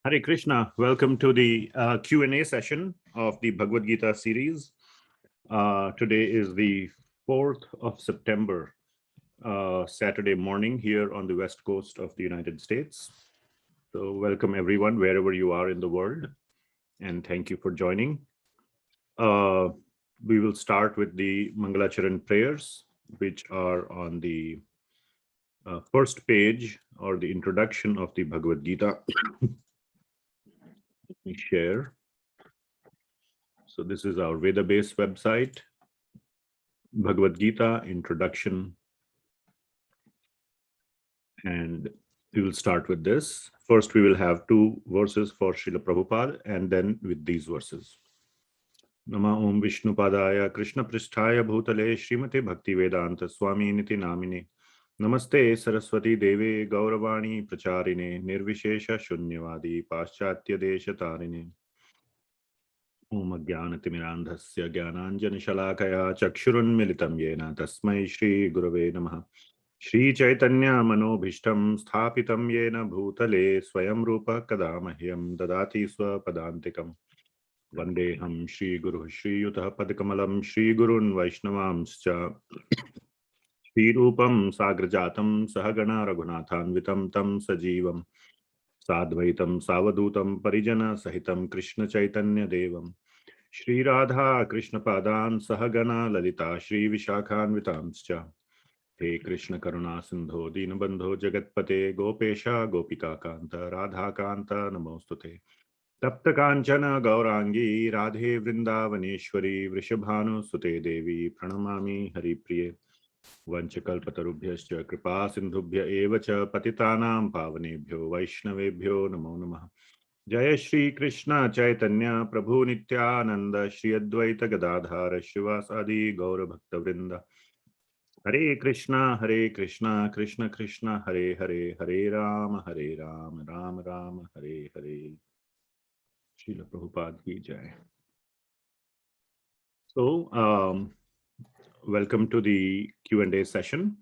Hare Krishna. Welcome to the Q&A session of the Bhagavad Gita series. Today is the 4th of September, Saturday morning here on the west coast of the United States. So welcome everyone, wherever you are in the world, and thank you for joining. We will start with the Mangalacharan prayers, which are on the first page or the introduction of the Bhagavad Gita. Let me share. So this is our Veda-based website, Bhagavad Gita introduction. And we will start with this. First, we will have two verses for Srila Prabhupada and then with these verses. Nama Om Vishnu Padaya Krishna Pristhaya Bhutale Srimate Bhakti Vedanta Swami Niti Namine Namaste Saraswati Deve Gauravani Pracharine Nirvishesha Shunyavadi Paschatya Desha Tarine Om Jnanatimirandhasya Jnananjana Shalakaya Chakshurunmilitam Yena Tasmai Shri Gurave Namaha Shri Chaitanya Manobhishtam Sthapitam Yena Bhutale Swayam Rupa Kadamahyam Dadati Swapadantikam Vandeham Shri Guru Shri Yutah Padkamalam Shri Gurun Vaishnavamscha Shri Rupam Sagrajatam Sahagana Raghunathanvitam Tam Sajivam Sadvaitam Savadutam Parijana Sahitam Krishna Chaitanya Devam Shri Radha Krishna Padan Sahagana Lalita Shri Vishakhanvitamscha He Krishna Karuna Sindho Dinabandho Jagatpate Gopesha Gopika Kanta Radha Kanta Namostute Tapta Kanchana Gaurangi Radhe Vrindavaneshwari Vrishabhanu Sute Devi Pranamami Haripriye Vanchakalpatarubhyascha Kripa Sindhubhya Evacha Patitanam Pavanebhyo Vaishnavebhyo Namo Namah Jaya Shri Krishna Chaitanya Prabhu Nityananda Shri Advaita Gadadhara Shivasadi Gaura Bhakta Vrinda Hare Krishna, Krishna Krishna, Hare Hare, Hare Rama, Rama Rama, Hare Hare. Srila Prabhupada ki jai. So, welcome to the Q&A session.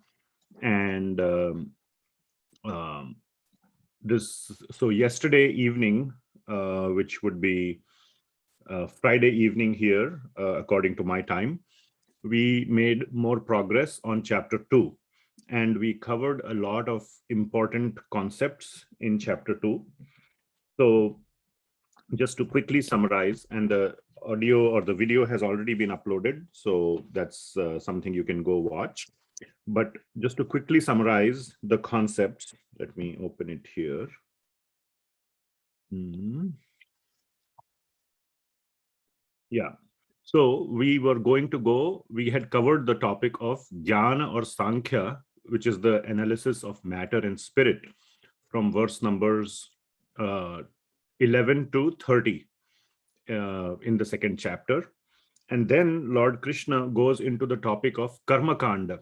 And so yesterday evening, which would be Friday evening here, according to my time, we made more progress on chapter 2, and we covered a lot of important concepts in chapter 2. So just to quickly summarize, and the audio or the video has already been uploaded, so that's something you can go watch. But just to quickly summarize the concepts, let me open it here. Yeah. So we had covered the topic of Jnana or Sankhya, which is the analysis of matter and spirit, from verse numbers 11 to 30 in the second chapter. And then Lord Krishna goes into the topic of Karma Kanda,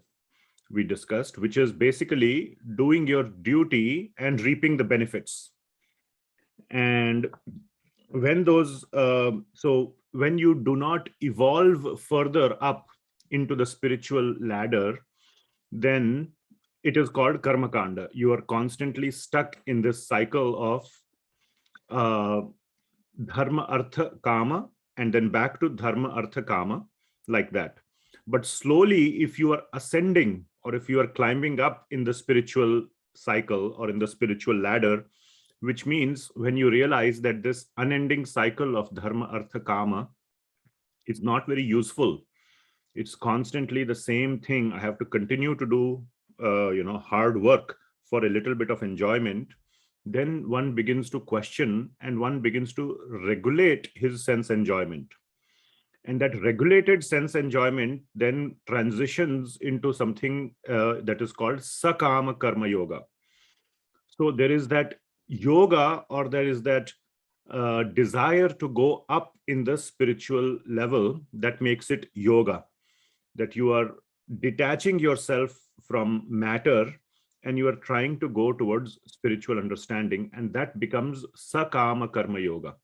we discussed, which is basically doing your duty and reaping the benefits. And when those, when you do not evolve further up into the spiritual ladder, then it is called Karma Kanda. You are constantly stuck in this cycle of Dharma, Artha, Kama, and then back to Dharma, Artha, Kama, like that. But slowly, if you are ascending or if you are climbing up in the spiritual cycle or in the spiritual ladder, which means when you realize that this unending cycle of Dharma, Artha, Kama is not very useful, it's constantly the same thing. I have to continue to do, hard work for a little bit of enjoyment. Then one begins to question and one begins to regulate his sense enjoyment. And that regulated sense enjoyment then transitions into something that is called Sakama Karma Yoga. So there is that yoga, or there is that desire to go up in the spiritual level that makes it yoga, that you are detaching yourself from matter and you are trying to go towards spiritual understanding, and that becomes Sakama Karma Yoga.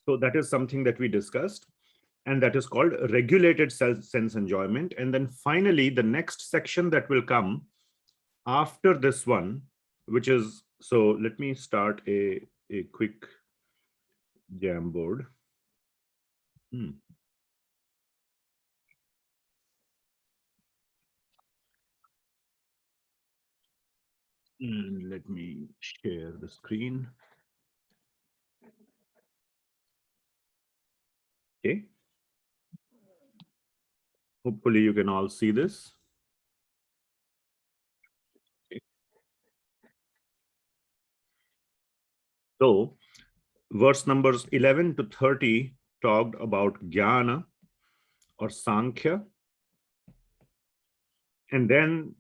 So that is something that we discussed, and that is called regulated sense enjoyment. And then finally, the next section that will come after this one which is, so let me start a quick Jamboard. And let me share the screen. Okay. Hopefully you can all see this. Okay. So verse numbers 11 to 30 talked about Jnana or Sankhya. And then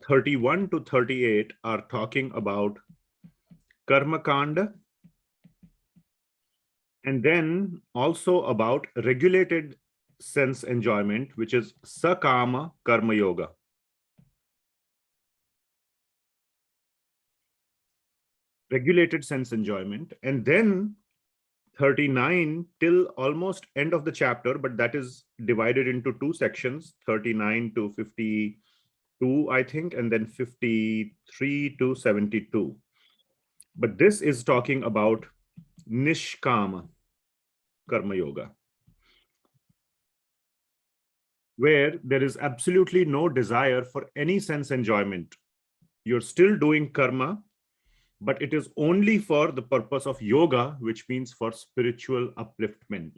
31 to 38 are talking about Karma Kanda. And then also about regulated sense enjoyment, which is Sakama Karma Yoga. Regulated sense enjoyment. And then 39 till almost end of the chapter, but that is divided into two sections, 39 to 52, I think, and then 53 to 72. But this is talking about Nishkama Karma Yoga, where there is absolutely no desire for any sense enjoyment. You're still doing karma, but it is only for the purpose of yoga, which means for spiritual upliftment.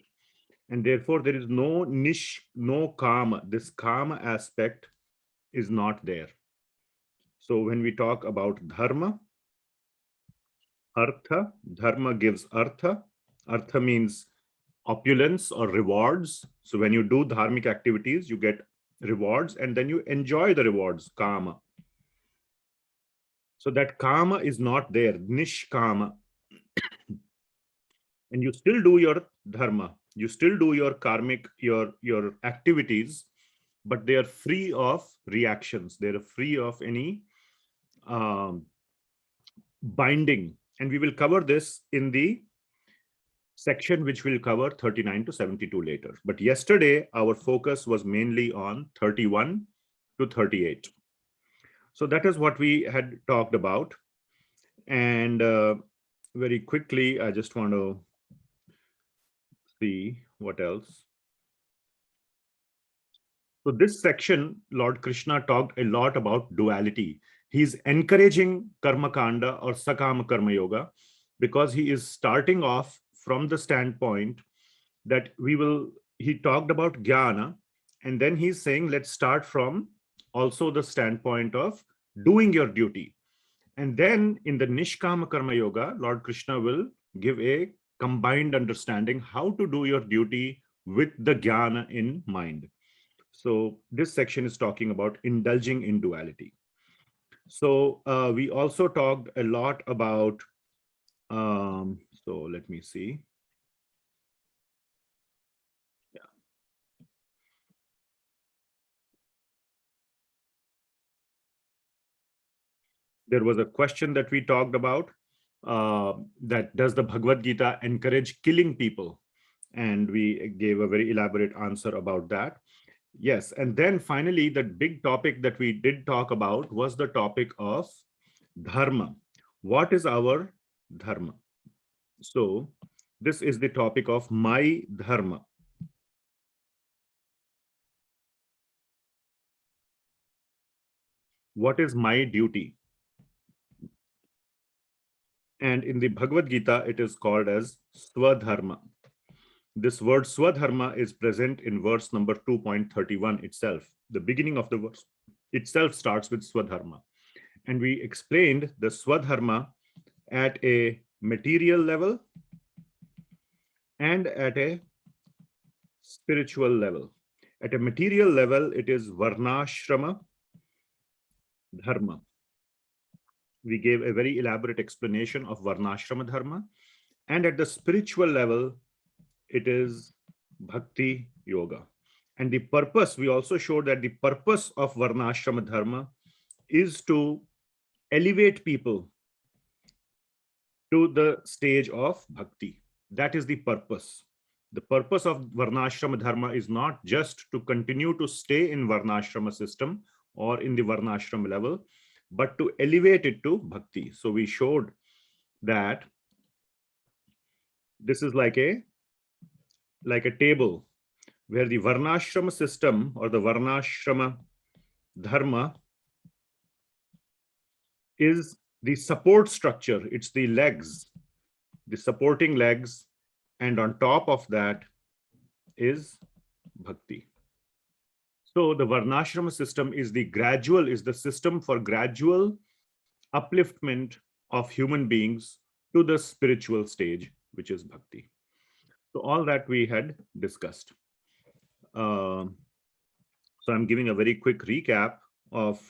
And therefore, there is no nish, no kama. This kama aspect is not there. So when we talk about dharma, artha, dharma gives artha. Artha means opulence or rewards. So when you do dharmic activities, you get rewards and then you enjoy the rewards, kama. So that kama is not there, nishkama. And you still do your dharma, you still do your karmic, your activities, but they are free of reactions. They're free of any binding. And we will cover this in the section which will cover 39 to 72 later. But yesterday, our focus was mainly on 31 to 38. So that is what we had talked about. And very quickly, I just want to see what else. So this section, Lord Krishna talked a lot about duality. He's encouraging Karma Kanda or Sakama Karma Yoga because he is starting off from the standpoint that he talked about Jnana, and then he's saying, let's start from also the standpoint of doing your duty. And then in the Nishkama Karma Yoga, Lord Krishna will give a combined understanding how to do your duty with the Jnana in mind. So this section is talking about indulging in duality. So we also talked a lot about, so let me see. Yeah. There was a question that we talked about, that does the Bhagavad Gita encourage killing people? And we gave a very elaborate answer about that. Yes, and then finally, the big topic that we did talk about was the topic of dharma. What is our dharma? So this is the topic of my dharma. What is my duty? And in the Bhagavad Gita, it is called as Swadharma. This word Swadharma is present in verse number 2.31 itself. The beginning of the verse itself starts with Swadharma. And we explained the Swadharma at a material level and at a spiritual level. At a material level, it is Varnashrama Dharma. We gave a very elaborate explanation of Varnashrama Dharma. And at the spiritual level, it is Bhakti Yoga. And the purpose, we also showed that the purpose of Varnashrama Dharma is to elevate people to the stage of Bhakti. That is the purpose. The purpose of Varnashrama Dharma is not just to continue to stay in Varnashrama system or in the Varnashrama level, but to elevate it to bhakti. So we showed that this is like a table where the varnashrama system or the varnashrama dharma is the support structure. It's the legs, the supporting legs, and on top of that is bhakti. So the varnashrama system is the system for gradual upliftment of human beings to the spiritual stage, which is bhakti. So all that we had discussed. So I'm giving a very quick recap of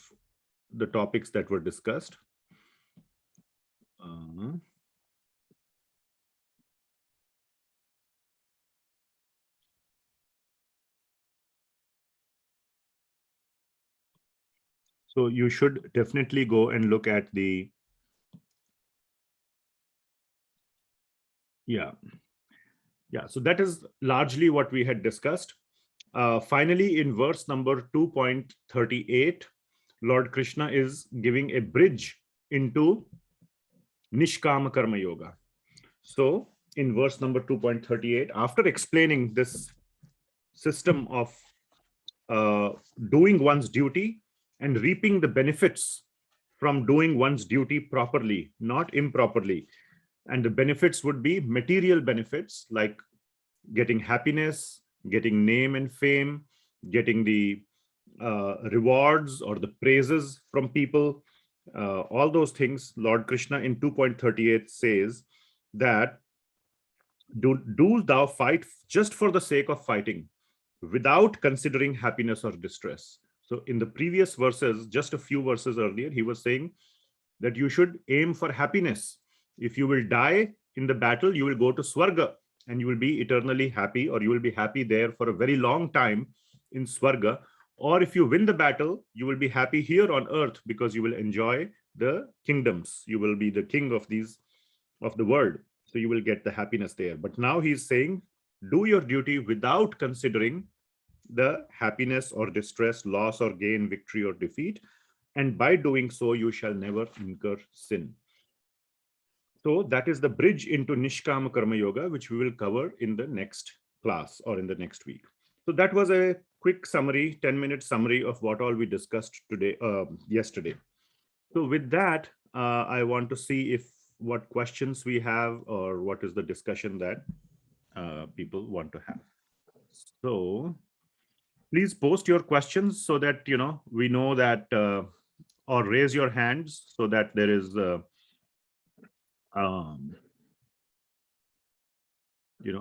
the topics that were discussed. So you should definitely go and look at the, yeah. So that is largely what we had discussed. Finally, in verse number 2.38, Lord Krishna is giving a bridge into Nishkama Karma Yoga. So in verse number 2.38, after explaining this system of doing one's duty and reaping the benefits from doing one's duty properly, not improperly. And the benefits would be material benefits like getting happiness, getting name and fame, getting the rewards or the praises from people. All those things, Lord Krishna in 2.38 says that do thou fight just for the sake of fighting, without considering happiness or distress. So in the previous verses, just a few verses earlier, he was saying that you should aim for happiness. If you will die in the battle, you will go to Swarga and you will be eternally happy, or you will be happy there for a very long time in Swarga. Or if you win the battle, you will be happy here on earth because you will enjoy the kingdoms. You will be the king of the world. So you will get the happiness there. But now he's saying, do your duty without considering the happiness or distress, loss or gain, victory or defeat. And by doing so, you shall never incur sin. So that is the bridge into Nishkama Karma Yoga, which we will cover in the next class or in the next week. So that was a quick summary, 10-minute summary of what all we discussed today, yesterday. So with that, I want to see what questions we have or what is the discussion that people want to have. So please post your questions so that we know that, or raise your hands so that there is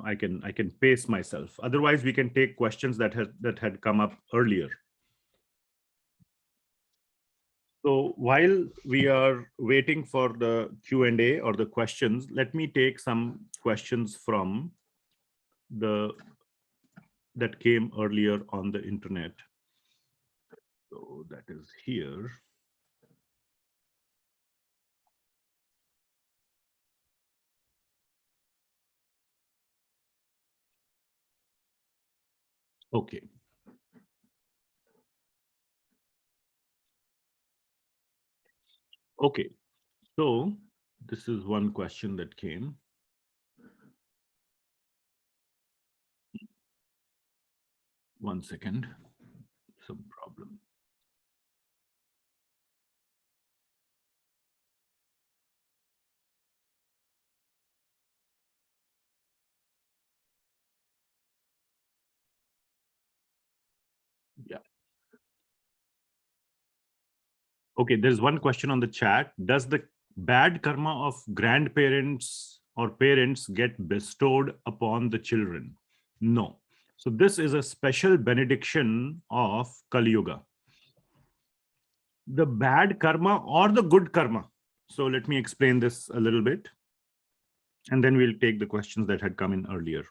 I can pace myself. Otherwise we can take questions that had come up earlier. So while we are waiting for the Q&A or the questions, let me take some questions from that came earlier on the internet. So that is here. Okay. Okay. So this is one question that came. One second. Some problem. Yeah. Okay, there's one question on the chat. Does the bad karma of grandparents or parents get bestowed upon the children? No. So this is a special benediction of Kali Yuga. The bad karma or the good karma. So let me explain this a little bit, and then we'll take the questions that had come in earlier.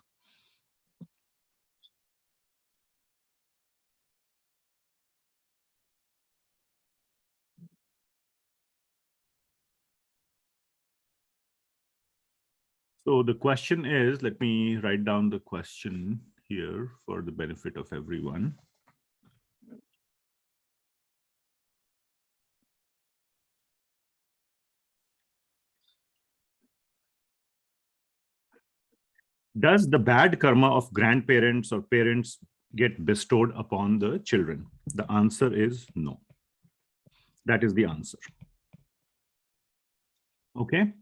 So the question is, let me write down the question here for the benefit of everyone. Does the bad karma of grandparents or parents get bestowed upon the children? The answer is no. That is the answer. Okay.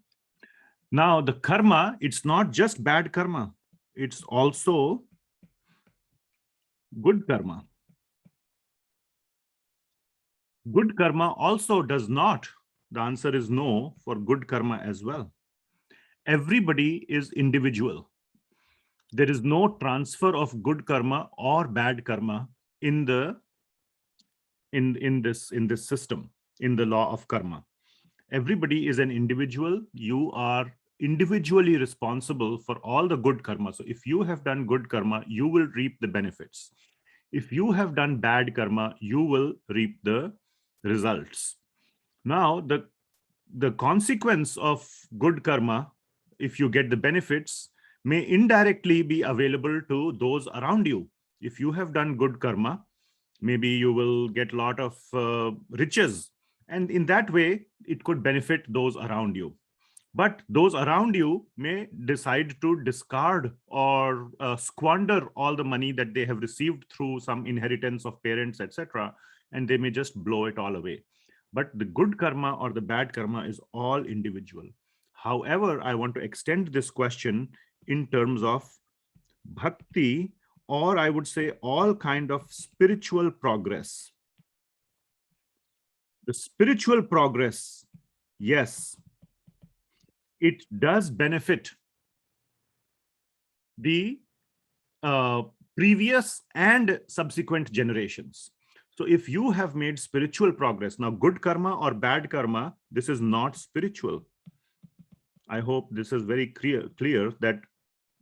Now, the karma, it's not just bad karma, it's also good karma. Good karma also does not. The answer is no for good karma as well. Everybody is individual. There is no transfer of good karma or bad karma in the in this system, in the law of karma. Everybody is an individual. You are individually responsible for all the good karma. So if you have done good karma, you will reap the benefits. If you have done bad karma, you will reap the results. Now, the consequence of good karma, if you get the benefits, may indirectly be available to those around you. If you have done good karma, maybe you will get a lot of riches, and in that way it could benefit those around you. But those around you may decide to discard or squander all the money that they have received through some inheritance of parents, etc., and they may just blow it all away. But the good karma or the bad karma is all individual. However, I want to extend this question in terms of bhakti, or I would say all kind of spiritual progress. The spiritual progress, yes, it does benefit the previous and subsequent generations. So if you have made spiritual progress, now good karma or bad karma, this is not spiritual. I hope this is very clear that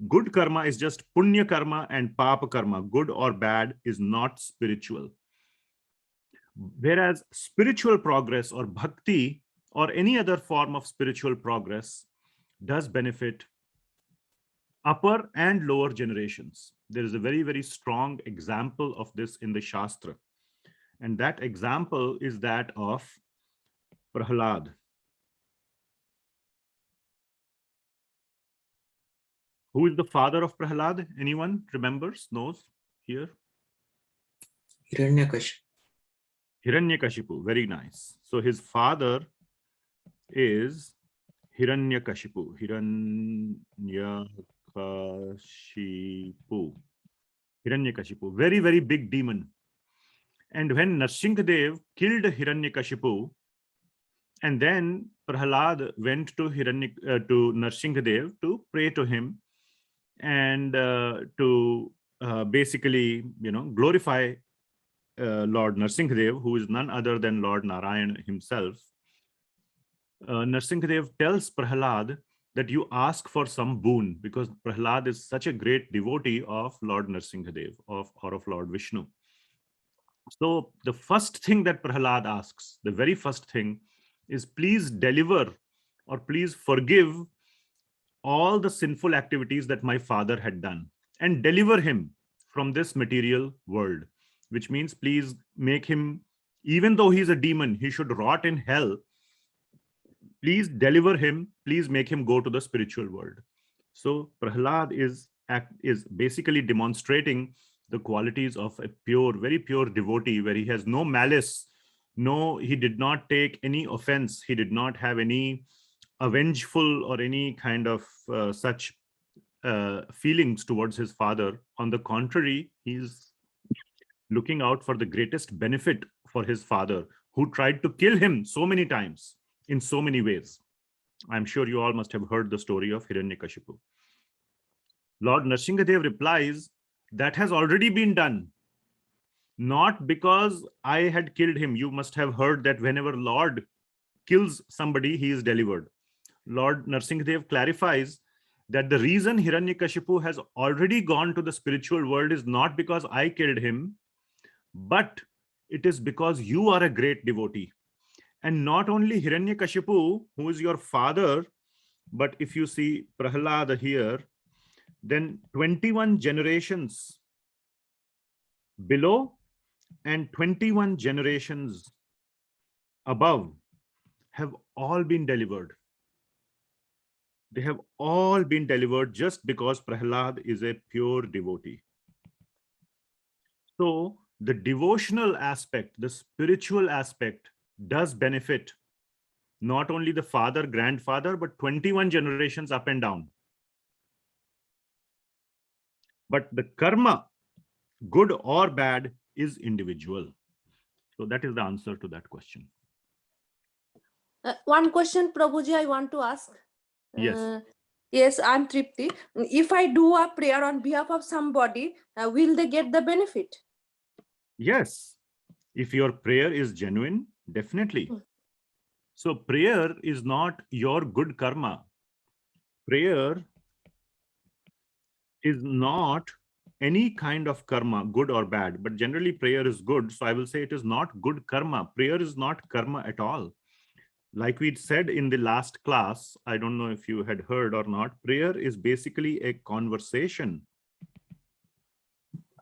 good karma is just punya karma and papa karma. Good or bad is not spiritual. Whereas spiritual progress or bhakti or any other form of spiritual progress does benefit upper and lower generations. There is a very, very strong example of this in the Shastra. And that example is that of Prahlad. Who is the father of Prahlad? Anyone remembers, knows here? Hiranyakashipu. Hiranyakashipu, very nice. So his father is Hiranyakashipu. Hiranyakashipu, very, very big demon. And when Narsinghadev killed Hiranyakashipu, and then Prahlad went to to Narsinghadev to pray to him and to basically, glorify Lord Narsinghadev, who is none other than Lord Narayan himself. Narsinghadev tells Prahlad that you ask for some boon, because Prahlad is such a great devotee of Lord Narsinghadev, or of Lord Vishnu. So the first thing that Prahlad asks, the very first thing, is please deliver or please forgive all the sinful activities that my father had done and deliver him from this material world, which means please make him, even though he's a demon, he should rot in hell. Please deliver him. Please make him go to the spiritual world. So Prahlad is basically demonstrating the qualities of a pure, very pure devotee, where he has no malice. No, he did not take any offense. He did not have any avengeful or any kind of such feelings towards his father. On the contrary, he's looking out for the greatest benefit for his father, who tried to kill him so many times in so many ways. I'm sure you all must have heard the story of Hiranyakashipu. Lord Narsinghadev replies, that has already been done. Not because I had killed him. You must have heard that whenever Lord kills somebody, he is delivered. Lord Narsinghadev clarifies that the reason Hiranyakashipu has already gone to the spiritual world is not because I killed him, but it is because you are a great devotee. And not only Hiranyakashipu, who is your father, but if you see Prahlad here, then 21 generations below and 21 generations above have all been delivered. They have all been delivered just because Prahlad is a pure devotee. So the devotional aspect, the spiritual aspect does benefit not only the father, grandfather, but 21 generations up and down. But the karma, good or bad, is individual. So that is the answer to that question. One question, Prabhuji, I want to ask. Yes. Yes, I'm Tripti. If I do a prayer on behalf of somebody, will they get the benefit? Yes. If your prayer is genuine, definitely. So prayer is not your good karma. Prayer is not any kind of karma, good or bad, but generally prayer is good. So I will say it is not good karma. Prayer is not karma at all. Like we said in the last class, I don't know if you had heard or not, prayer is basically a conversation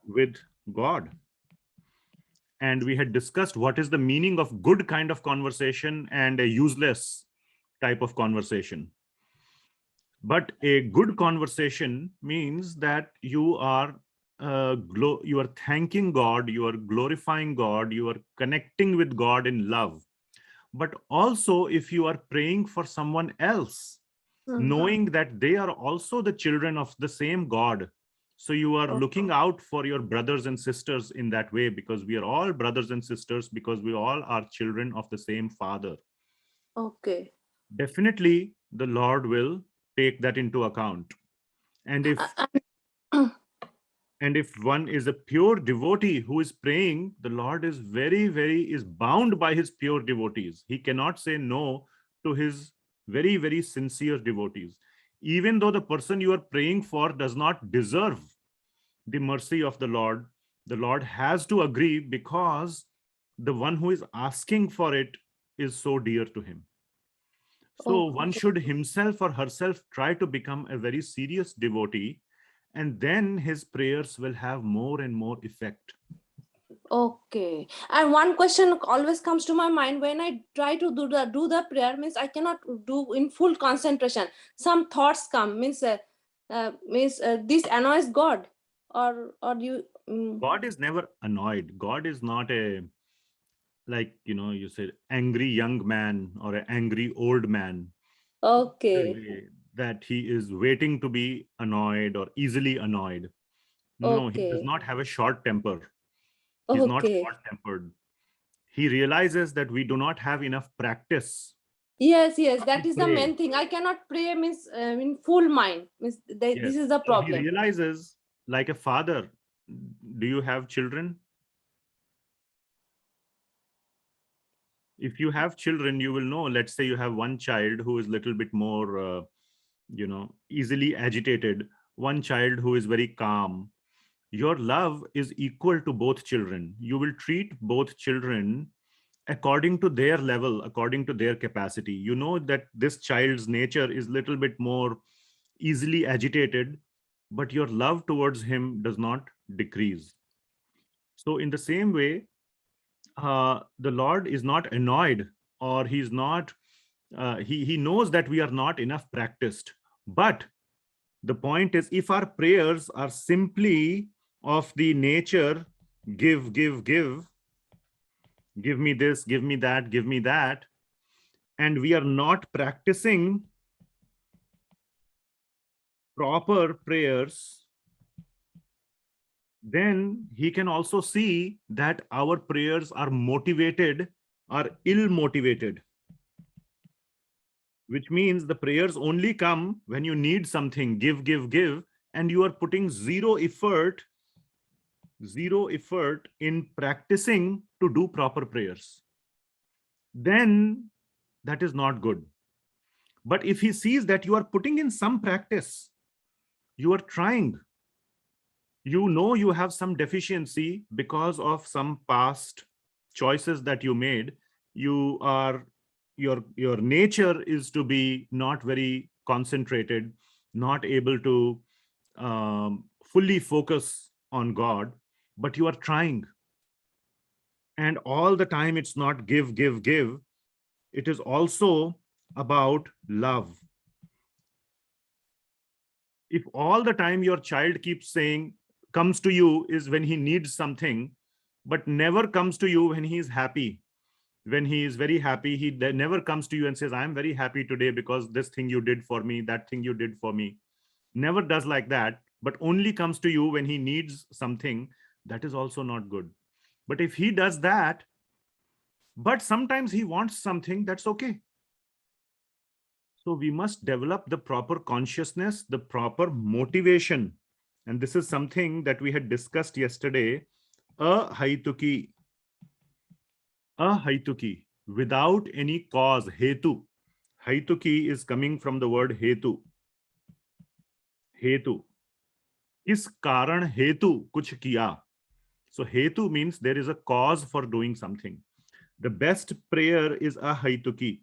with God. And we had discussed what is the meaning of good kind of conversation and a useless type of conversation. But a good conversation means that you are you are thanking God, you are glorifying God, you are connecting with God in love. But also, if you are praying for someone else, knowing that they are also the children of the same God, so you are looking out for your brothers and sisters in that way, because we are all brothers and sisters, because we all are children of the same Father. Okay. Definitely, the Lord will take that into account. And if one is a pure devotee who is praying, the Lord is is bound by his pure devotees. He cannot say no to his very sincere devotees. Even though the person you are praying for does not deserve the mercy of the Lord has to agree, because the one who is asking for it is so dear to him. So one should himself or herself try to become a very serious devotee, and then his prayers will have more and more effect. Okay. And one question always comes to my mind when I try to do the prayer, means I cannot do in full concentration. Some thoughts come, means this annoys God, or you. God is never annoyed. God is not a, like, you said, angry young man or an angry old man, Okay. that he is waiting to be annoyed or easily annoyed. No, he does Okay. not have a short temper. He's not Okay. short tempered. He realizes that we do not have enough practice Yes, to that is the pray. main thing. I cannot pray means in full mind. Means Yes. this is the So he problem. realizes, like a father, do you have children? If you have children, you will know, let's say you have one child who is little bit more, easily agitated, one child who is very calm. Your love is equal to both children. You will treat both children according to their level, according to their capacity. You know that this child's nature is little bit more easily agitated, but your love towards him does not decrease. So in the same way, the Lord is not annoyed, or he's not, he knows that we are not enough practiced. But the point is, if our prayers are simply of the nature, give me this, give me that, give me that, and we are not practicing proper prayers, then he can also see that our prayers are motivated, are ill motivated, which means the prayers only come when you need something, give, and you are putting zero effort in practicing to do proper prayers. Then that is not good. But if he sees that you are putting in some practice, you are trying, you have some deficiency because of some past choices that you made, you are, your nature is to be not very concentrated, not able to fully focus on God, but you are trying, and all the time it's not give, it is also about love. If all the time your child keeps saying, comes to you is when he needs something, but never comes to you when he is happy. When he is very happy, he never comes to you and says, I'm very happy today because this thing you did for me, that thing you did for me. Never does like that, but only comes to you when he needs something. That is also not good. But if he does that, but sometimes he wants something, that's okay. So we must develop the proper consciousness, the proper motivation. And this is something that we had discussed yesterday. Ahaituki, without any cause, hetu. Haituki is coming from the word hetu. Hetu. Is karan hetu kuch kiya. So hetu means there is a cause for doing something. The best prayer is ahaituki,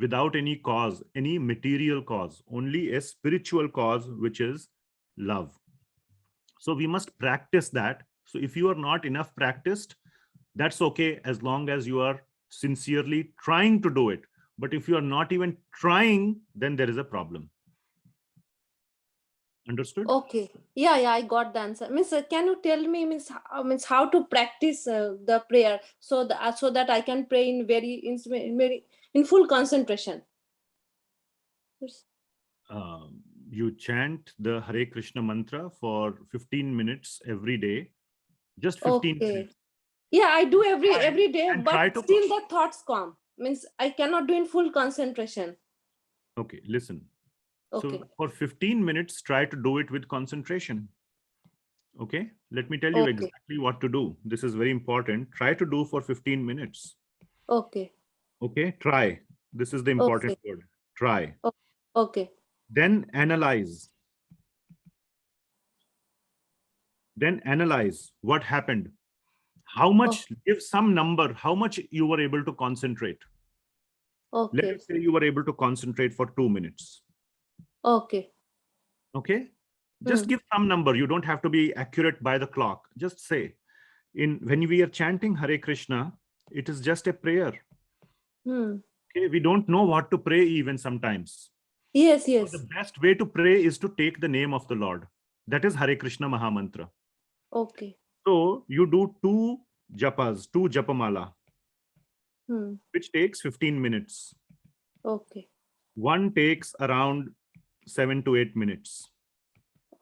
without any cause, any material cause, only a spiritual cause, which is love. So we must practice that. So if you are not enough practiced, that's okay, as long as you are sincerely trying to do it. But if you are not even trying, then there is a problem. Understood? Okay. Yeah, I got the answer. Miss, can you tell me, means how to practice the prayer so that I can pray in in full concentration? Yes. You chant the Hare Krishna mantra for 15 minutes every day. Just 15 Okay. minutes. Yeah, I do every day, And but try to. still the thoughts come. Means I cannot do in full concentration. Okay, listen. Okay. So for 15 minutes, try to do it with concentration. Okay, let me tell you Okay. exactly what to do. This is very important. Try to do for 15 minutes. Okay. Okay, try. This is the important Okay. word. Try. Okay. Then analyze. Then analyze what happened. How Oh, much, give some number, how much you were able to concentrate. Let okay. us say you were able to concentrate for 2 minutes. Okay. Okay, Hmm. just give some number. You don't have to be accurate by the clock. Just say, when we are chanting Hare Krishna, it is just a prayer. Hmm. Okay, we don't know what to pray even sometimes. Yes, So the yes. best way to pray is to take the name of the Lord. That is Hare Krishna Mahamantra. Okay. So you do 2 japas, 2 japamala, Hmm. which takes 15 minutes. Okay. One takes around 7 to 8 minutes.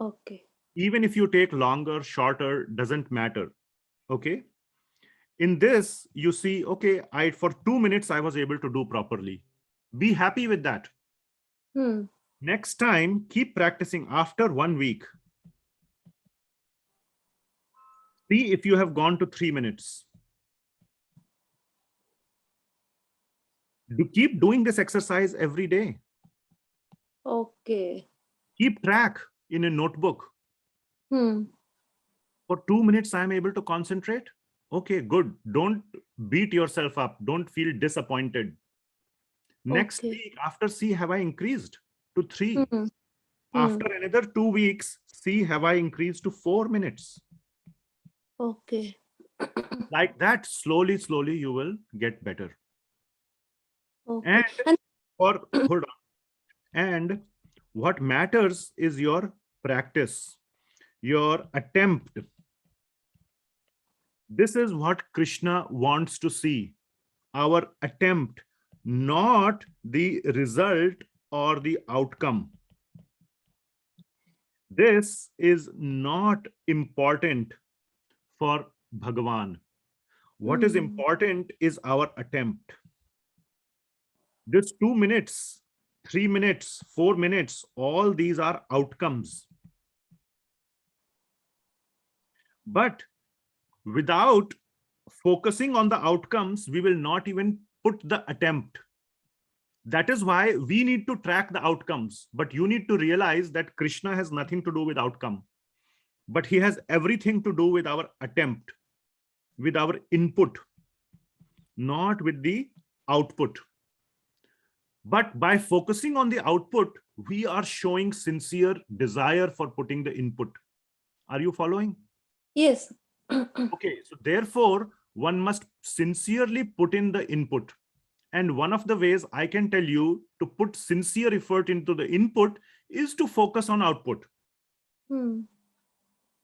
Okay. Even if you take longer, shorter, doesn't matter. Okay. In this, you see, okay, for 2 minutes, I was able to do properly. Be happy with that. Hmm. Next time, keep practicing. After 1 week, see if you have gone to 3 minutes. Keep doing this exercise every day. Okay. Keep track in a notebook. Hmm. For 2 minutes, I'm able to concentrate. Okay, good. Don't beat yourself up. Don't feel disappointed. Next Okay. week, after, see, have I increased to 3? Hmm. Hmm. After another 2 weeks, see, have I increased to 4 minutes? Okay. Like that, slowly, slowly, you will get better. Okay. And hold on. And what matters is your practice, your attempt. This is what Krishna wants to see, our attempt, not the result or the outcome. This is not important for Bhagavan. What is Hmm. important is our attempt. This 2 minutes, 3 minutes, 4 minutes, all these are outcomes. But without focusing on the outcomes, we will not even put the attempt. That is why we need to track the outcomes. But you need to realize that Krishna has nothing to do with outcome, but he has everything to do with our attempt, with our input, not with the output. But by focusing on the output, we are showing sincere desire for putting the input. Are you following? Yes. Okay, so therefore, one must sincerely put in the input. And one of the ways I can tell you to put sincere effort into the input is to focus on output. Hmm.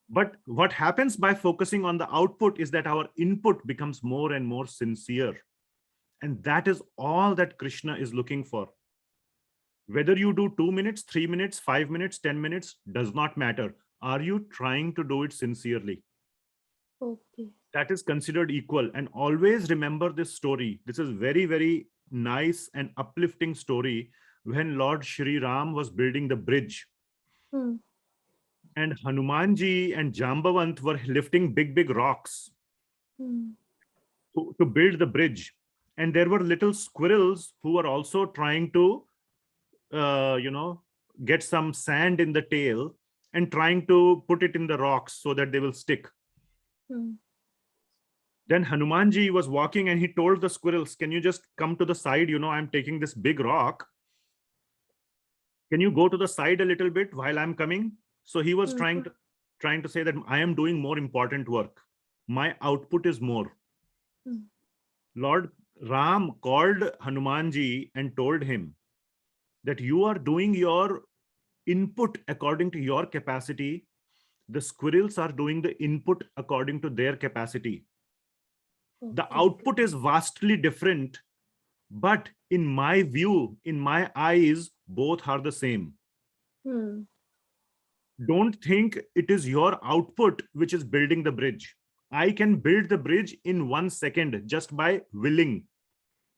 But what happens by focusing on the output is that our input becomes more and more sincere. And that is all that Krishna is looking for. Whether you do 2 minutes, 3 minutes, 5 minutes, 10 minutes, does not matter. Are you trying to do it sincerely? Okay. That is considered equal. And always remember this story. This is very, very nice and uplifting story. When Lord Shri Ram was building the bridge, Hmm. and Hanumanji and Jambavant were lifting big, big rocks Hmm. to build the bridge. And there were little squirrels who were also trying to, get some sand in the tail and trying to put it in the rocks so that they will stick. Hmm. Then Hanumanji was walking and he told the squirrels, can you just come to the side? I'm taking this big rock. Can you go to the side a little bit while I'm coming? So he was Hmm. trying to say that I am doing more important work. My output is more. Hmm. Lord Ram called Hanumanji and told him that you are doing your input according to your capacity. The squirrels are doing the input according to their capacity. The Okay. output is vastly different, but in my view, in my eyes, both are the same. Hmm. Don't think it is your output which is building the bridge. I can build the bridge in 1 second just by willing,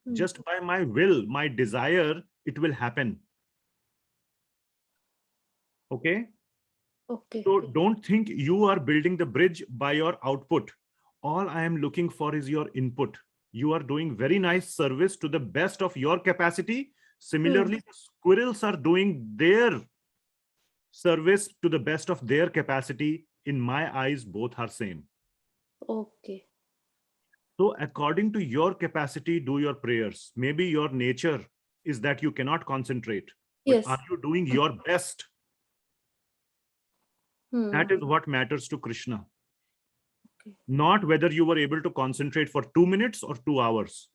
Hmm. just by my will, my desire, it will happen. Okay. Okay. So don't think you are building the bridge by your output. All I am looking for is your input. You are doing very nice service to the best of your capacity. Hmm. Similarly, the squirrels are doing their service to the best of their capacity. In my eyes, both are same. Okay. So according to your capacity, do your prayers. Maybe your nature is that you cannot concentrate, but are Yes. you doing your best? Hmm. That is what matters to Krishna. Okay. Not whether you were able to concentrate for 2 minutes or 2 hours.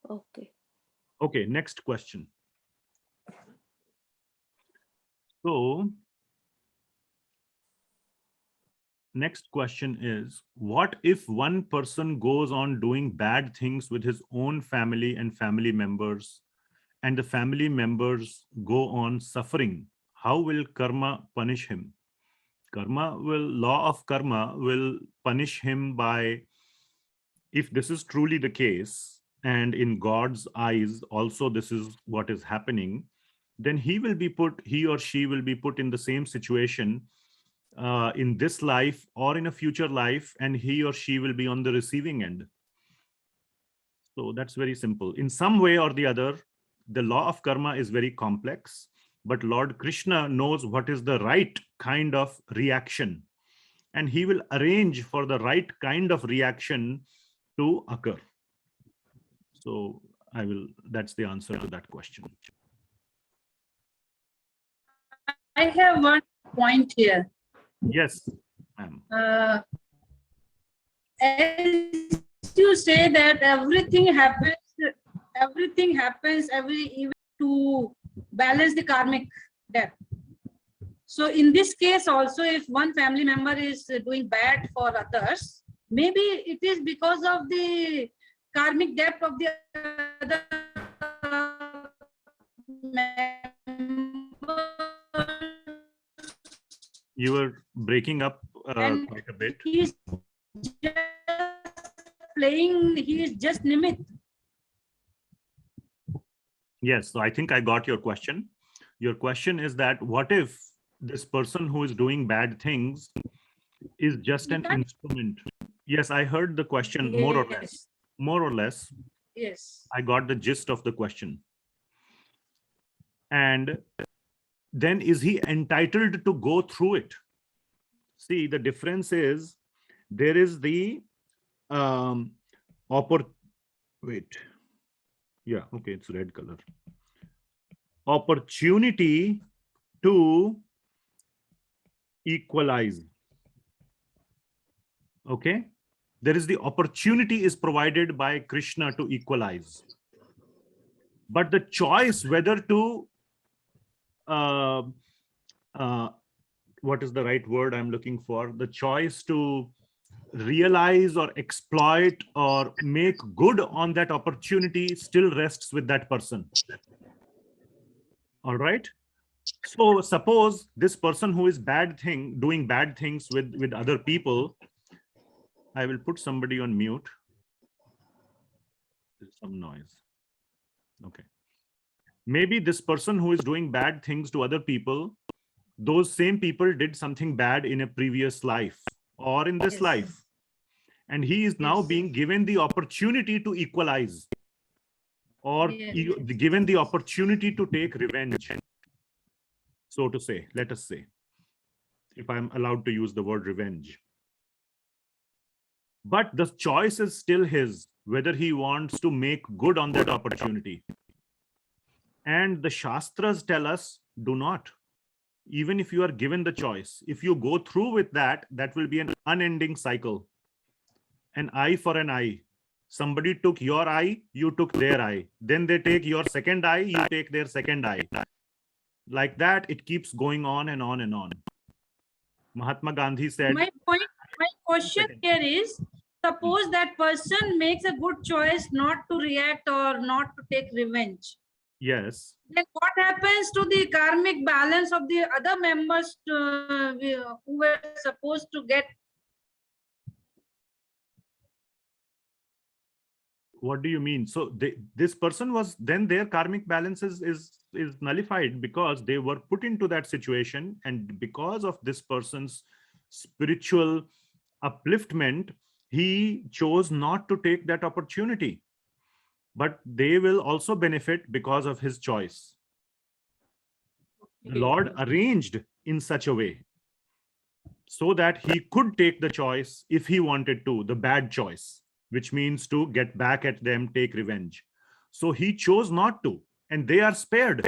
Okay. Okay, next question. So, next question is, what if one person goes on doing bad things with his own family and family members, and the family members go on suffering? How will karma punish him? Law of karma will punish him by, if this is truly the case, and in God's eyes also this is what is happening, then he or she will be put in the same situation in this life or in a future life, and he or she will be on the receiving end. So that's very simple. In some way or the other, the law of karma is very complex, but Lord Krishna knows what is the right kind of reaction, and he will arrange for the right kind of reaction to occur. So that's the answer to that question. I have one point here. Yes, ma'am. As you say that everything happens every event to balance the karmic debt. So in this case also, if one family member is doing bad for others, maybe it is because of the karmic debt of the other member. You were breaking up And quite a bit. he's just playing, he is just nimit. Yes, so I think I got your question. Your question is that what if this person who is doing bad things is just an instrument? Yes, I heard the question more or less. Yes. More or less, Yes. I got the gist of the question. And then is he entitled to go through it? See, the difference is there is the wait. Yeah, okay, it's red color. Opportunity to equalize. Okay, there is the opportunity is provided by Krishna to equalize, but the choice whether to what is the right word I'm looking for? The choice to realize or exploit or make good on that opportunity still rests with that person. All right. So suppose this person who is doing bad things with other people, I will put somebody on mute. There's some noise. Okay. Maybe this person who is doing bad things to other people, those same people did something bad in a previous life or in this Yes. life. And he is now Yes. being given the opportunity to equalize, or Yes. given the opportunity to take revenge, so to say, let us say, if I'm allowed to use the word revenge. But the choice is still his, whether he wants to make good on that opportunity. And the Shastras tell us, do not. Even if you are given the choice, if you go through with that, that will be an unending cycle. An eye for an eye. Somebody took your eye, you took their eye. Then they take your second eye, you take their second eye. Like that, it keeps going on and on and on. Mahatma Gandhi said, My question here is, suppose that person makes a good choice not to react or not to take revenge. yes, Then what happens to the karmic balance of the other members who were supposed to get? what do you mean? So this person was, then their karmic balance is nullified because they were put into that situation, and because of this person's spiritual upliftment, he chose not to take that opportunity. But they will also benefit because of his choice. The Lord arranged in such a way so that he could take the choice if he wanted to, the bad choice, which means to get back at them, take revenge. So he chose not to, and they are spared.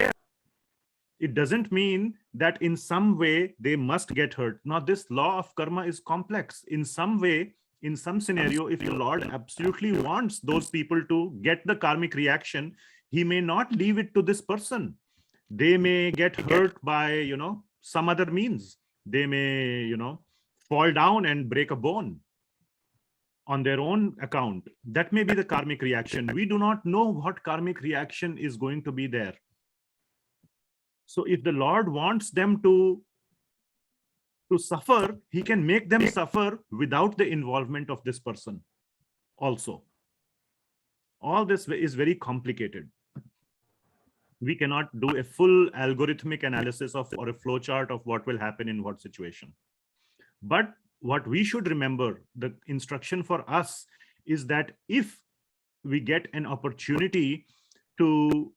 It doesn't mean that in some way they must get hurt. Now, this law of karma is complex. In some way, in some scenario, if the Lord absolutely wants those people to get the karmic reaction, he may not leave it to this person. They may get hurt by, some other means. They may, fall down and break a bone on their own account. That may be the karmic reaction. We do not know what karmic reaction is going to be there. So if the Lord wants them to suffer, he can make them suffer without the involvement of this person also. All this is very complicated. We cannot do a full algorithmic analysis of or a flowchart of what will happen in what situation. But what we should remember, the instruction for us is that if we get an opportunity to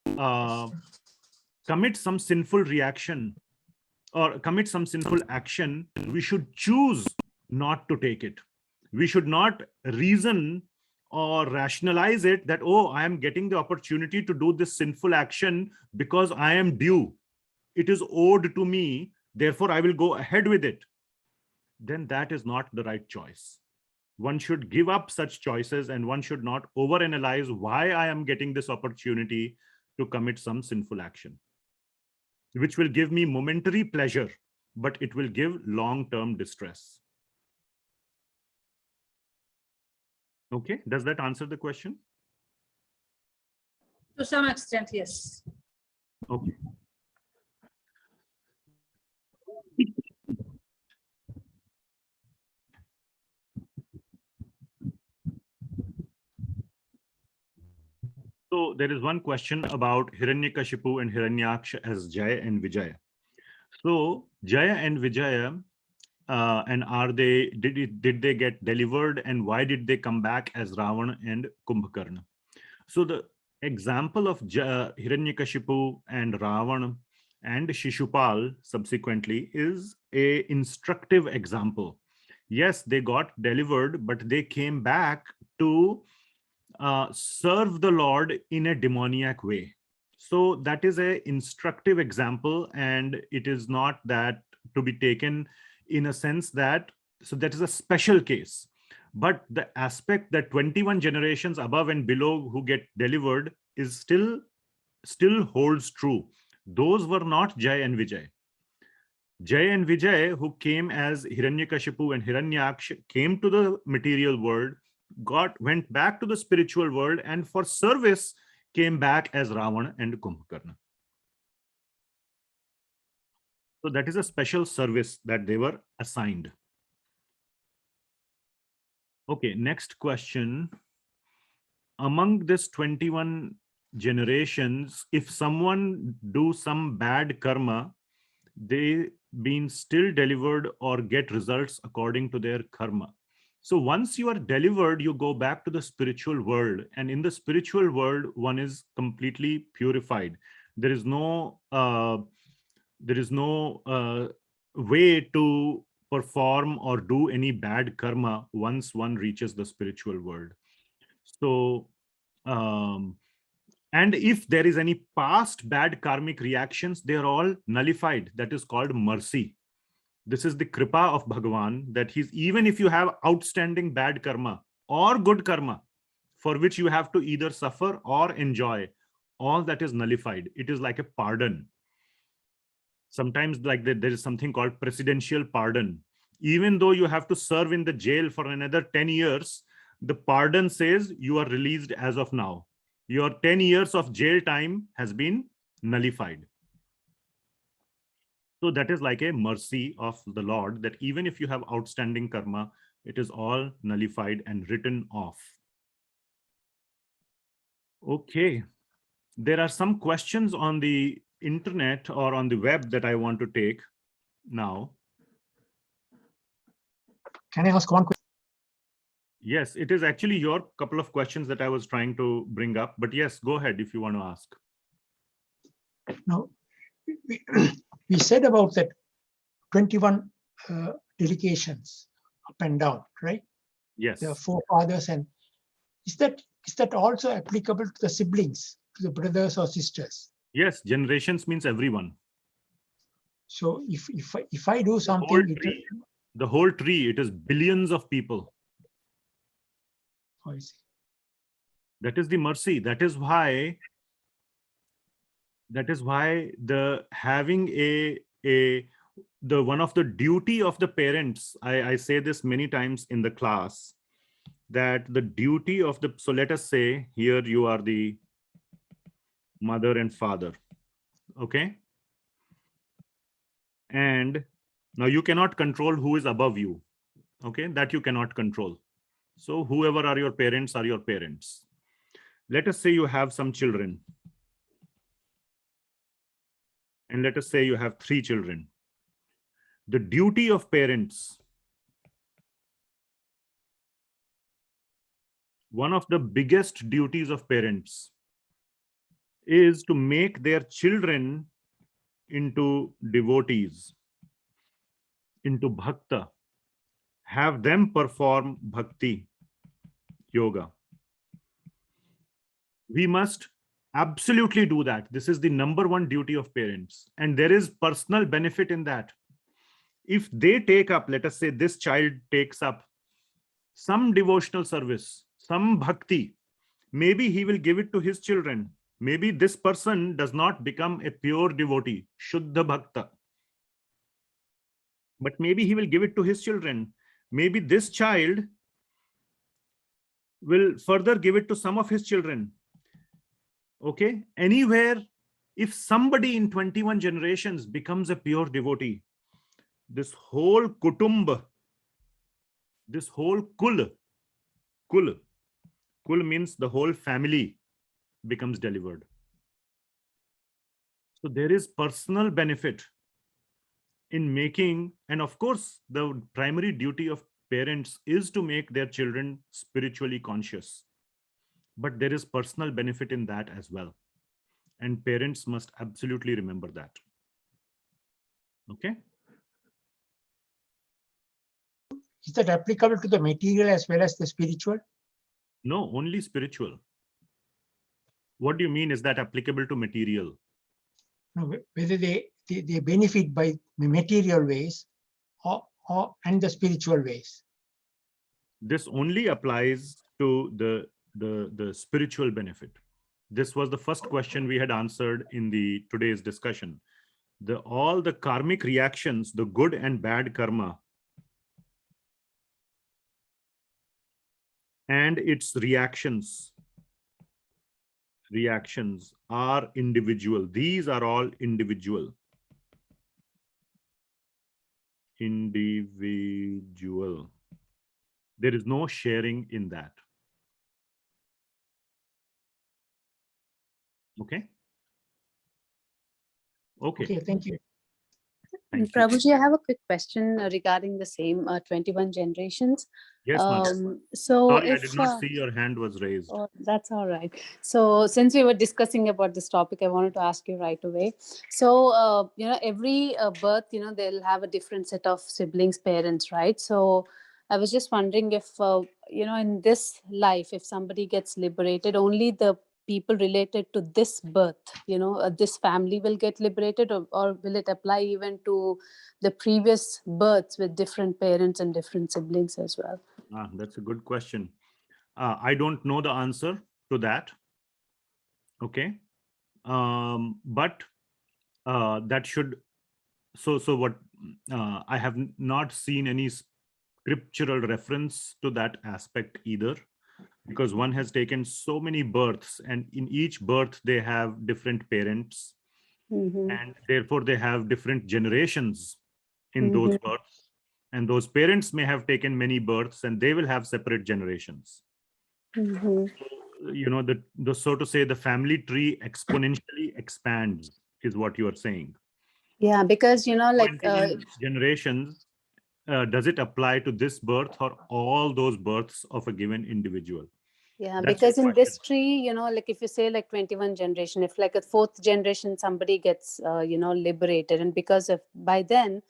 commit some sinful reaction or commit some sinful action, we should choose not to take it. We should not reason or rationalize it that, oh, I am getting the opportunity to do this sinful action because I am due. It is owed to me, therefore I will go ahead with it. Then that is not the right choice. One should give up such choices, and one should not overanalyze why I am getting this opportunity to commit some sinful action, which will give me momentary pleasure, but it will give long-term distress. Okay, does that answer the question? To some extent, yes. Okay. So there is one question about Hiranyakashipu and Hiranyaksha as Jaya and Vijaya. So Jaya and Vijaya, and did they get delivered, and why did they come back as Ravana and Kumbhakarna? So the example of Hiranyakashipu and Ravana and Shishupal subsequently is a instructive example. Yes, they got delivered, but they came back to serve the Lord in a demoniac way. So that is a instructive example, and it is not that to be taken in a sense that, so that is a special case. But the aspect that 21 generations above and below who get delivered is still holds true. Those were not Jai and Vijay. Jaya and Vijay, who came as Hiranyakashipu and Hiranyaksh, came to the material world, went back to the spiritual world, and for service came back as Ravan and Kumbhakarna. So that is a special service that they were assigned. Okay, next question. Among this 21 generations, if someone do some bad karma, they been still delivered or get results according to their karma. So once you are delivered, you go back to the spiritual world, and in the spiritual world, one is completely purified. There is no way to perform or do any bad karma once one reaches the spiritual world. So and if there is any past bad karmic reactions, they are all nullified. That is called mercy. This is the kripa of Bhagavan, that he's, even if you have outstanding bad karma or good karma for which you have to either suffer or enjoy, all that is nullified. It is like a pardon. Sometimes like there is something called presidential pardon. Even though you have to serve in the jail for another 10 years, the pardon says you are released as of now. Your 10 years of jail time has been nullified. So that is like a mercy of the Lord, that even if you have outstanding karma, it is all nullified and written off. Okay. There are some questions on the internet or on the web that I want to take now. Can I ask one question? Yes, it is actually your couple of questions that I was trying to bring up, but yes, go ahead if you want to ask. Now, we said about that 21 delegations up and down, right? Yes. There are forefathers, and is that also applicable to the siblings, to the brothers or sisters? Yes, generations means everyone. So if I do something, The whole tree, it is billions of people. I see. That is the mercy. That is why the having the one of the duty of the parents, I say this many times in the class, that the duty of the, so let us say here you are the mother and father, okay? And now you cannot control who is above you, okay? That you cannot control. So whoever are your parents are your parents. Let us say you have some children. And let us say you have 3 children. The duty of parents, one of the biggest duties of parents is to make their children into devotees, into bhakta, have them perform bhakti yoga. We must absolutely do that. This is the number one duty of parents, and there is personal benefit in that. If they take up, let us say this child takes up some devotional service, some bhakti, maybe he will give it to his children. Maybe this person does not become a pure devotee, Shuddha Bhakta, but maybe he will give it to his children. Maybe this child will further give it to some of his children. Okay, anywhere, if somebody in 21 generations becomes a pure devotee, this whole kutumba, this whole kul means the whole family becomes delivered. So there is personal benefit in making, and of course, the primary duty of parents is to make their children spiritually conscious. But there is personal benefit in that as well. And parents must absolutely remember that. Okay. Is that applicable to the material as well as the spiritual? No, only spiritual. What do you mean? Is that applicable to material? No, whether they benefit by material ways or and the spiritual ways. This only applies to the spiritual benefit. This was the first question we had answered in the today's discussion, all the karmic reactions, the good and bad karma, and its reactions are individual. These are all individual. There is no sharing in that. Okay. Okay, thank you. Thank you. Prabhuji, I have a quick question regarding the same 21 generations. Yes, ma'am. So Sorry, I if did not see your hand was raised. oh, that's all right. So since we were discussing about this topic, I wanted to ask you right away. So, every birth, they'll have a different set of siblings, parents, right? So I was just wondering if, in this life, if somebody gets liberated, only the people related to this birth, this family will get liberated, or will it apply even to the previous births with different parents and different siblings as well? That's a good question. I don't know the answer to that. Okay. But that should, so what, I have not seen any scriptural reference to that aspect either, because one has taken so many births, and in each birth they have different parents, and therefore they have different generations in those births, and those parents may have taken many births and they will have separate generations. The so to say, the family tree exponentially expands, is what you are saying. Yeah, because 20 generations, does it apply to this birth or all those births of a given individual? yeah, That's because the in this question. tree, like if you say like 21 generation, if like a fourth generation somebody gets liberated, and because of by then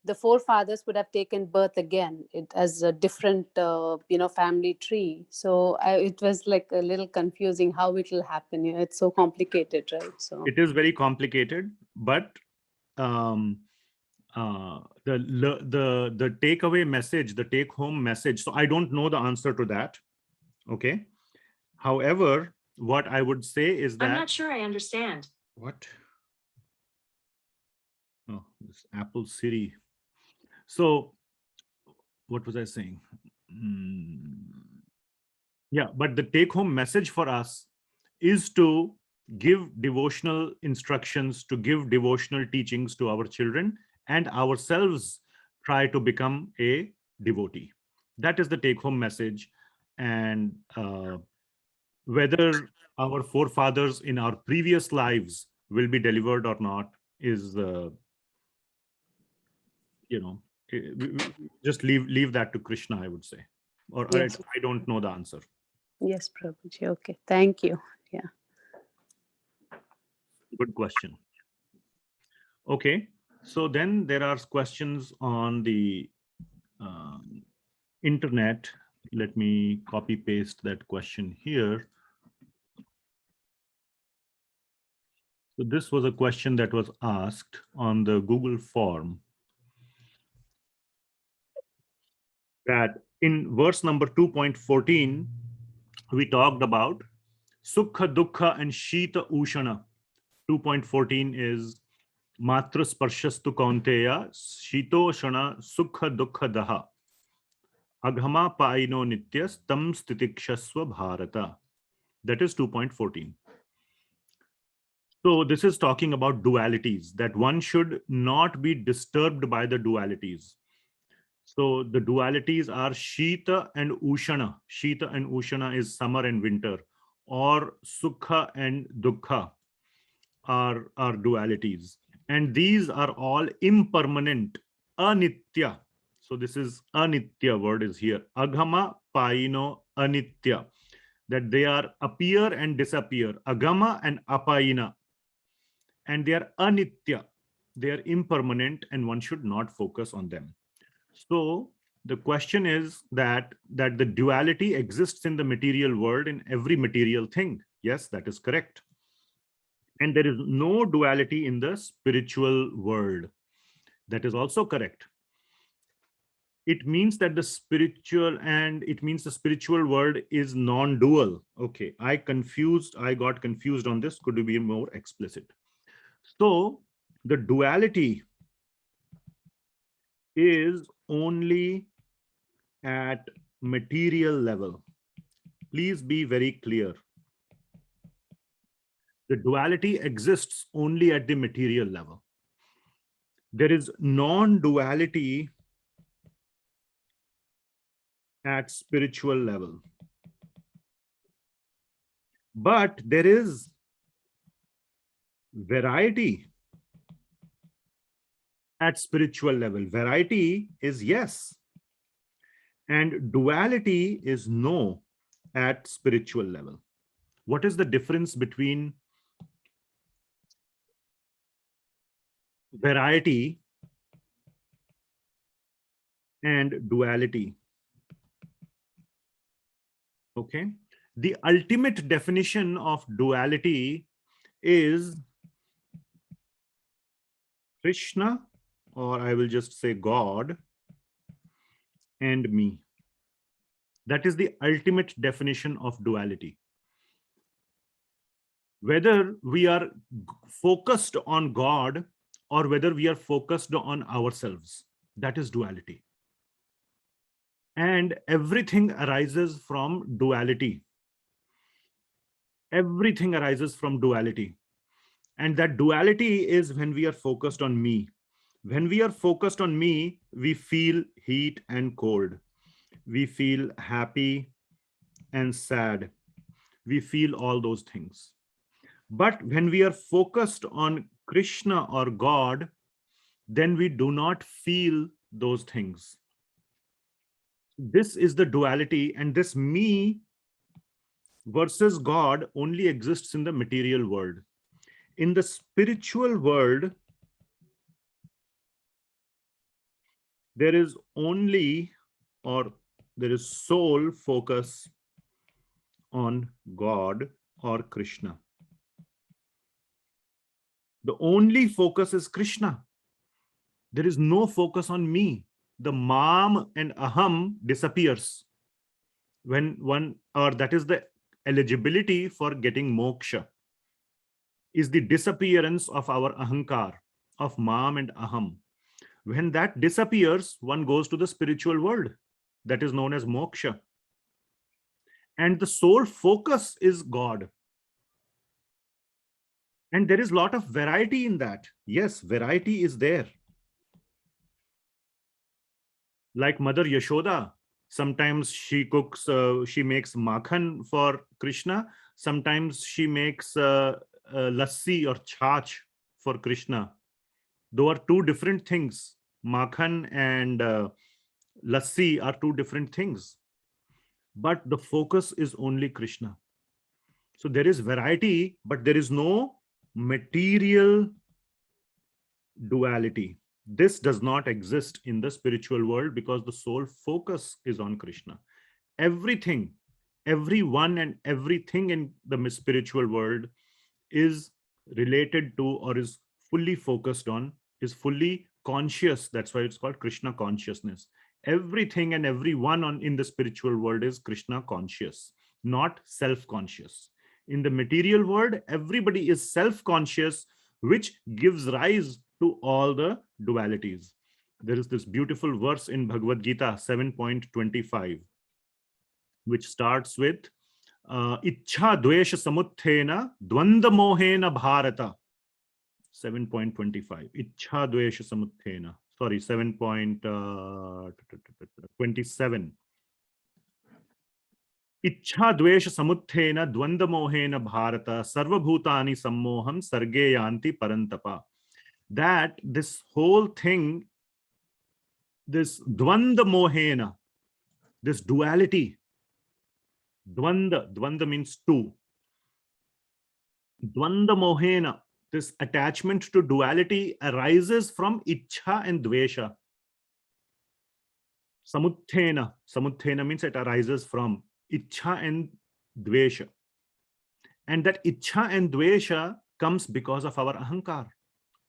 the forefathers would have taken birth again as a different family tree. So it was like a little confusing how it will happen. It's so complicated, right? So It is very complicated, but the takeaway message, the take home message, so I don't know the answer to that. Okay. However, what I would say is that I'm not sure I understand. what? Oh, this Apple Siri. So what was I saying? Yeah, but the take home message for us is to give devotional instructions, to give devotional teachings to our children, and ourselves try to become a devotee. That is the take home message. And whether our forefathers in our previous lives will be delivered or not is, just leave that to Krishna, I would say. Or yes, I don't know the answer. yes, Prabhuji. Okay, thank you. Yeah. Good question. Okay, so then there are questions on the internet. Let me copy paste that question here. So this was a question that was asked on the Google form, that in verse number 2.14, we talked about Sukha, Dukkha, and Shita Ushana. 2.14 is Matra Sparshastu Kaunteya, Shito Shana Sukha Dukkha Daha. Aghama Paino Nityas Tam Stitikshasva Bharata. That is 2.14. So this is talking about dualities, that one should not be disturbed by the dualities. So the dualities are Shita and Ushana. Shita and Ushana is summer and winter, or Sukha and Dukkha are dualities. And these are all impermanent, anitya. So this is anitya word is here. Aghama paino anitya. That they are appear and disappear. Agama and apaina. And they are anitya. They are impermanent and one should not focus on them. So the question is that the duality exists in the material world, in every material thing. Yes, that is correct. And there is no duality in the spiritual world. That is also correct. It means that the spiritual world is non-dual. Okay, I got confused on this. Could you be more explicit? So The duality is only at material level. Please be very clear. The duality exists only at the material level. There is non-duality at spiritual level. But there is variety at spiritual level. Variety is yes, and duality is no at spiritual level. What is the difference between variety and duality? Okay, the ultimate definition of duality is Krishna, or I will just say God, and me. That is the ultimate definition of duality. Whether we are focused on God or whether we are focused on ourselves, that is duality. And everything arises from duality. Everything arises from duality. And that duality is when we are focused on me. When we are focused on me, we feel heat and cold. We feel happy and sad. We feel all those things. But when we are focused on Krishna or God, then we do not feel those things. This is the duality, and this me versus God only exists in the material world. In the spiritual world, there is only, or there is sole focus on God or Krishna. The only focus is Krishna. There is no focus on me. The mam and aham disappears when one, or that is the eligibility for getting moksha, is the disappearance of our ahankar, of mam and aham. When that disappears, one goes to the spiritual world. That is known as moksha. And the sole focus is God. And there is a lot of variety in that. Yes, variety is there. Like Mother Yashoda, sometimes she cooks, she makes makhan for Krishna. Sometimes she makes lassi or chach for Krishna. Those are two different things. Makhan and lassi are two different things. But the focus is only Krishna. So there is variety, but there is no material duality. This does not exist in the spiritual world because the sole focus is on Krishna. Everything, everyone and everything in the spiritual world is related to, or is fully focused on, is fully conscious. That's why it's called Krishna consciousness. Everything and everyone in the spiritual world is Krishna conscious, not self-conscious. In the material world, everybody is self-conscious, which gives rise to all the dualities. There is this beautiful verse in Bhagavad Gita 7.25, which starts with Ichha dvesha samuthena dvanda mohena bharata. 7.25. Ichha dvesha samuthena. Sorry, 7.27. Ichha dvesha samuthena dvanda mohena bharata sarvabhutani sammoham sarge yanti parantapa. That this whole thing, this dvanda mohena, this duality, dvanda means two. Dvanda mohena, this attachment to duality arises from ichha and dvesha. Samuthena means it arises from ichha and dvesha. And that ichha and dvesha comes because of our ahankar.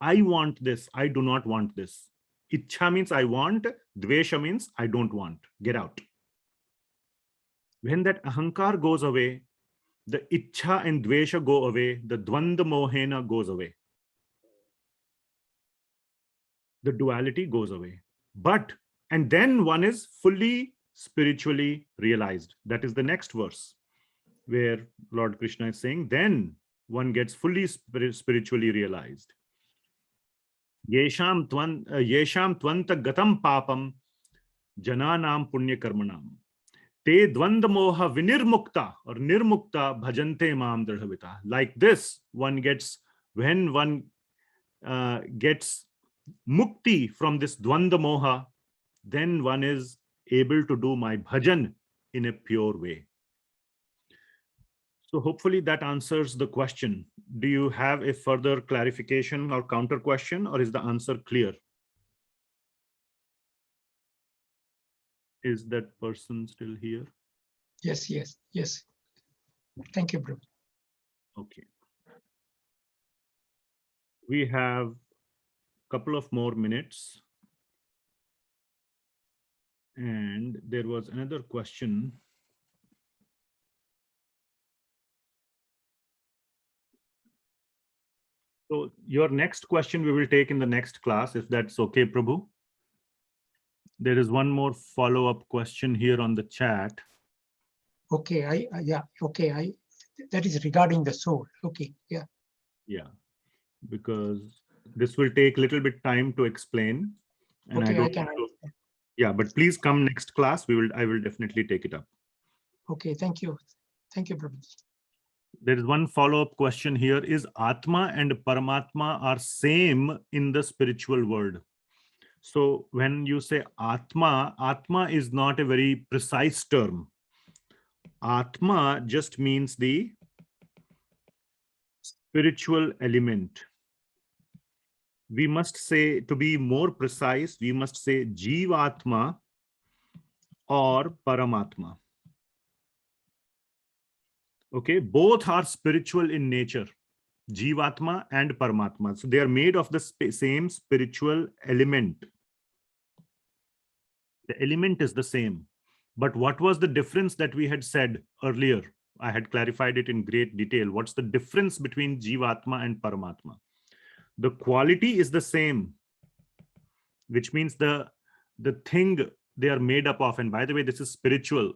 I want this, I do not want this. Ichha means I want, dvesha means I don't want. Get out. When that ahankar goes away, the ichha and dvesha go away, the dvanda mohena goes away. the duality goes away. And then one is fully spiritually realized. That is the next verse, where Lord Krishna is saying, then one gets fully spiritually realized. Yesham twanta gatam papam jananam punya karmanam te dvanda moha vinirmukta or nirmukta bhajante mam dridhavita. Like this, one gets, when one gets mukti from this dvanda moha, then one is able to do my bhajan in a pure way. So hopefully that answers the question. Do you have a further clarification or counter question, or is the answer clear? Is that person still here? Yes, yes, yes. Thank you, Prabhu. Okay. We have a couple of more minutes. And there was another question. So your next question we will take in the next class, if that's okay, Prabhu. There is one more follow-up question here on the chat. Okay, yeah, okay, that is regarding the soul. Okay, yeah. Yeah, because this will take a little bit time to explain. And Okay, I don't I can. want to, yeah, but please come next class. I will definitely take it up. Okay, thank you. Thank you, Prabhu. There is one follow-up question here. Is Atma and Paramatma are same in the spiritual world? So when you say Atma, Atma is not a very precise term. Atma just means the spiritual element. We must say, to be more precise, we must say Jivatma or Paramatma. Okay, both are spiritual in nature, Jivatma and Paramatma. So they are made of the same spiritual element. The element is the same. But what was the difference that we had said earlier? I had clarified it in great detail. What's the difference between Jivatma and Paramatma? The quality is the same, which means the thing they are made up of. And by the way, this is spiritual.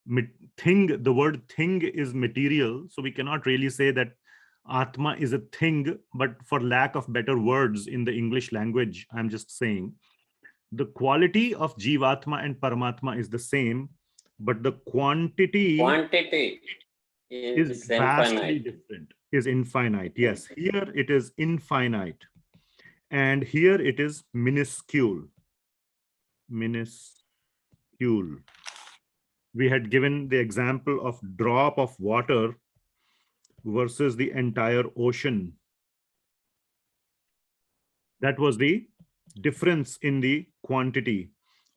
The word thing is material, so we cannot really say that Atma is a thing, but for lack of better words in the English language, I'm just saying the quality of Jivatma and Paramatma is the same, but the quantity is vastly different, is infinite. Yes, here it is infinite, and here it is minuscule. We had given the example of drop of water versus the entire ocean. That was the difference in the quantity.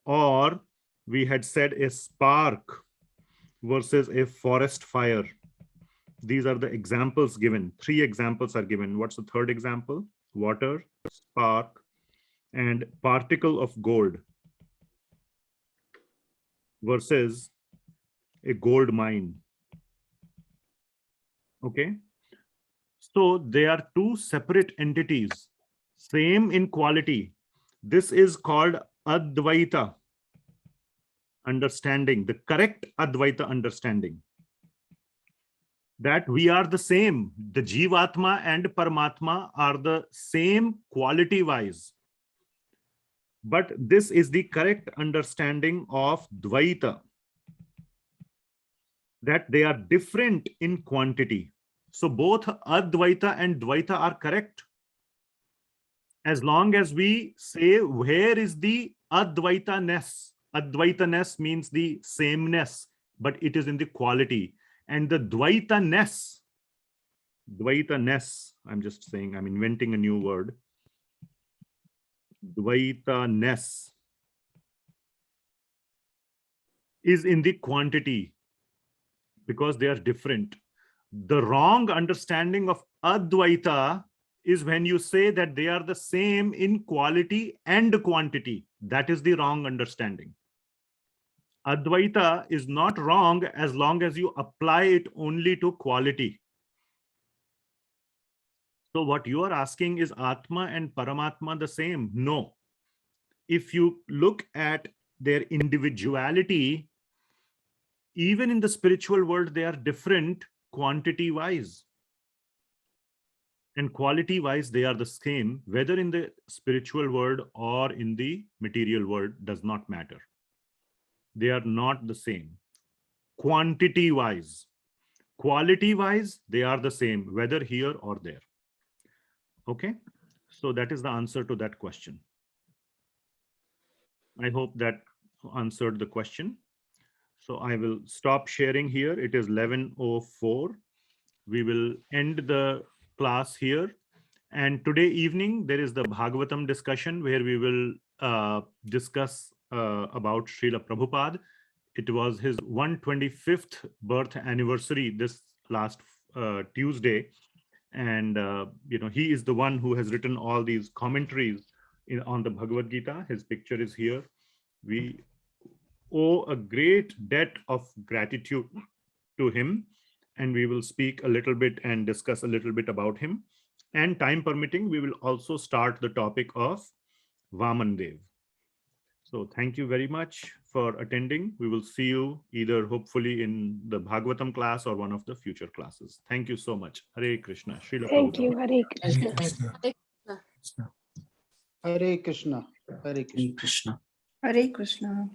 Or we had said a spark versus a forest fire. These are the examples given. 3 examples are given. What's the third example? Water, spark, and particle of gold versus a gold mine. Okay. So they are 2 separate entities, same in quality. This is called Advaita understanding, the correct Advaita understanding. That we are the same. The Jivatma and Paramatma are the same quality wise. But this is the correct understanding of Dvaita, that they are different in quantity. So both Advaita and Dvaita are correct. As long as we say where is the Advaita-ness. Advaita-ness means the sameness, but it is in the quality. And the Dvaita-ness, I'm just saying, I'm inventing a new word. Dvaita-ness is in the quantity because they are different. The wrong understanding of Advaita is when you say that they are the same in quality and quantity. That is the wrong understanding. Advaita is not wrong as long as you apply it only to quality. So what you are asking, is Atma and Paramatma the same? No. If you look at their individuality, even in the spiritual world, they are different quantity wise. And quality wise, they are the same, whether in the spiritual world or in the material world, does not matter. They are not the same. Quantity wise, quality wise, they are the same, whether here or there. Okay, so that is the answer to that question. I hope that answered the question. So I will stop sharing here. It is 11:04. We will end the class here. And today evening, there is the Bhagavatam discussion where we will discuss about Srila Prabhupada. It was his 125th birth anniversary this last Tuesday. And, he is the one who has written all these commentaries on the Bhagavad Gita. His picture is here. We owe a great debt of gratitude to him. And we will speak a little bit and discuss a little bit about him. And time permitting, we will also start the topic of Vaman Dev. So thank you very much for attending. We will see you either hopefully in the Bhagavatam class or one of the future classes. Thank you so much. Hare Krishna. Srila Thank Prabhupada. you. Hare Krishna. Hare Krishna. Hare Krishna. Krishna. Hare Krishna.